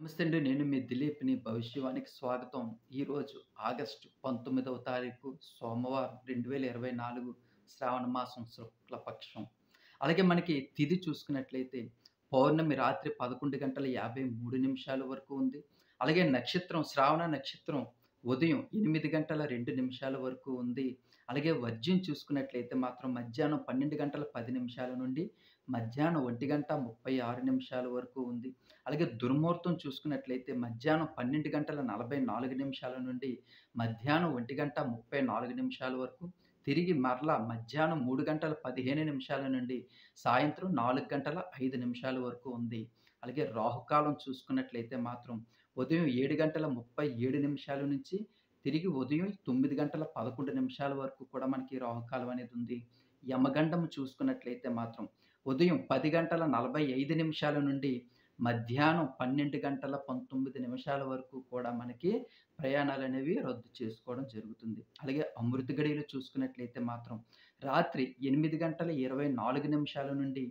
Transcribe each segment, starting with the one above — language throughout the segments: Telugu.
నమస్తే అండి. నేను మీ దిలీప్‌ని. భవిష్యవాణికి స్వాగతం. ఈరోజు ఆగస్టు 19వ తారీఖు సోమవారం 2024 శ్రావణ మాసం శుక్లపక్షం. అలాగే మనకి తిథి చూసుకున్నట్లయితే పౌర్ణమి రాత్రి 11 గంటల 53 నిమిషాల వరకు ఉంది. అలాగే నక్షత్రం శ్రావణ నక్షత్రం ఉదయం 8 గంటల 2 నిమిషాల వరకు ఉంది. అలాగే వర్జ్యం చూసుకున్నట్లయితే మాత్రం మధ్యాహ్నం 12 గంటల 10 నిమిషాల నుండి మధ్యాహ్నం 1:36 నిమిషాల వరకు ఉంది. అలాగే దుర్ముహూర్తం చూసుకున్నట్లయితే మధ్యాహ్నం 12 గంటల 44 నిమిషాల నుండి మధ్యాహ్నం 1:34 నిమిషాల వరకు, తిరిగి మరలా మధ్యాహ్నం 3 గంటల 15 నిమిషాల నుండి సాయంత్రం 4 గంటల 5 నిమిషాల వరకు ఉంది. అలాగే రాహుకాలం చూసుకున్నట్లయితే మాత్రం ఉదయం 7 గంటల 37 నిమిషాల నుంచి తిరిగి ఉదయం 9 గంటల 11 నిమిషాల వరకు కూడా మనకి రాహుకాలం అనేది ఉంది. యమగండం చూసుకున్నట్లయితే మాత్రం ఉదయం 10 గంటల 45 నిమిషాల నుండి మధ్యాహ్నం 12 గంటల 19 నిమిషాల వరకు కూడా మనకి ప్రయాణాలనేవి రద్దు చేసుకోవడం జరుగుతుంది. అలాగే అమృత గడియలు చూసుకున్నట్లయితే మాత్రం రాత్రి 8 గంటల 24 నిమిషాల నుండి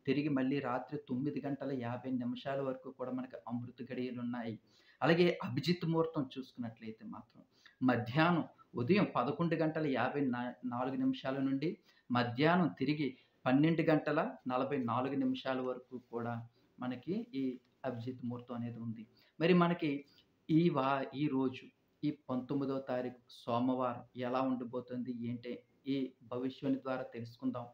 తిరిగి మళ్ళీ రాత్రి 9 గంటల 50 నిమిషాల వరకు కూడా మనకు అమృత గడియలున్నాయి. అలాగే అభిజిత్ ముహూర్తం చూసుకున్నట్లయితే మాత్రం మధ్యాహ్నం ఉదయం 11 గంటల 54 నిమిషాల నుండి మధ్యాహ్నం తిరిగి 12 గంటల 44 నిమిషాల వరకు కూడా మనకి ఈ అభిజిత్ ముహూర్తం అనేది ఉంది. మరి మనకి ఈ వా ఈ రోజు ఈ 19వ తారీఖు సోమవారం ఎలా ఉండబోతుంది ఏంటి? ఈ భవిష్యవాణి ద్వారా తెలుసుకుందాం.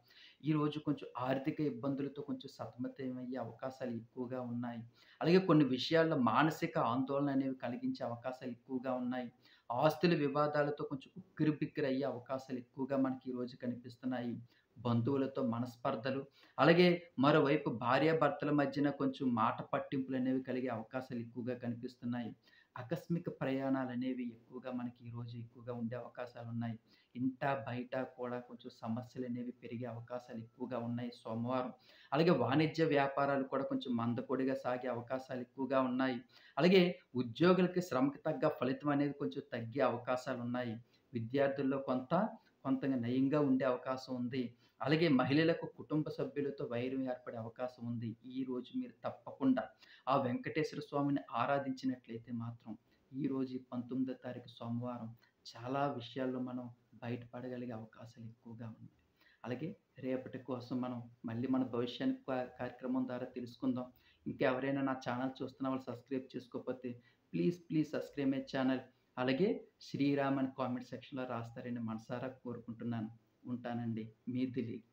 ఈరోజు కొంచెం ఆర్థిక ఇబ్బందులతో కొంచెం సతమతమయ్యే అవకాశాలు ఎక్కువగా ఉన్నాయి. అలాగే కొన్ని విషయాల్లో మానసిక ఆందోళన అనేవి కలిగించే అవకాశాలు ఎక్కువగా ఉన్నాయి. ఆస్తుల వివాదాలతో కొంచెం ఉక్కిరిబిక్కిరయ్యే అవకాశాలు ఎక్కువగా మనకి ఈరోజు కనిపిస్తున్నాయి. బంధువులతో మనస్పర్ధలు, అలాగే మరోవైపు భార్యాభర్తల మధ్యన కొంచెం మాట పట్టింపులనేవి కలిగే అవకాశాలు ఎక్కువగా కనిపిస్తున్నాయి. ఆకస్మిక ప్రయాణాలనేవి ఎక్కువగా మనకి ఈరోజు ఎక్కువగా ఉండే అవకాశాలున్నాయి. ఇంట, బయట కూడా కొంచెం సమస్యలనేవి పెరిగే అవకాశాలు ఎక్కువగా ఉన్నాయి సోమవారం. అలాగే వాణిజ్య వ్యాపారాలు కూడా కొంచెం మందకొడిగా సాగే అవకాశాలు ఎక్కువగా ఉన్నాయి. అలాగే ఉద్యోగులకి శ్రమకు తగ్గ ఫలితం అనేది కొంచెం తగ్గే అవకాశాలున్నాయి. విద్యార్థుల్లో కొంత నయంగా ఉండే అవకాశం ఉంది. అలాగే మహిళలకు కుటుంబ సభ్యులతో వైరం ఏర్పడే అవకాశం ఉంది. ఈరోజు మీరు తప్పకుండా ఆ వెంకటేశ్వర స్వామిని ఆరాధించినట్లయితే మాత్రం ఈరోజు ఈ 19వ తారీఖు సోమవారం చాలా విషయాల్లో మనం బయటపడగలిగే అవకాశాలు ఎక్కువగా ఉన్నాయి. అలాగే రేపటి కోసం మనం మళ్ళీ మన భవిష్యాన్ని కార్యక్రమం ద్వారా తెలుసుకుందాం. ఇంకెవరైనా నా ఛానల్ చూస్తున్న వాళ్ళు సబ్స్క్రైబ్ చేసుకోకపోతే ప్లీజ్ సబ్స్క్రైబ్ మై ఛానల్. అలాగే శ్రీరామ్ అని కామెంట్ సెక్షన్‌లో రాస్తారని మనసారా కోరుకుంటున్నాను. ఉంటానండి. మీ దిలీప్.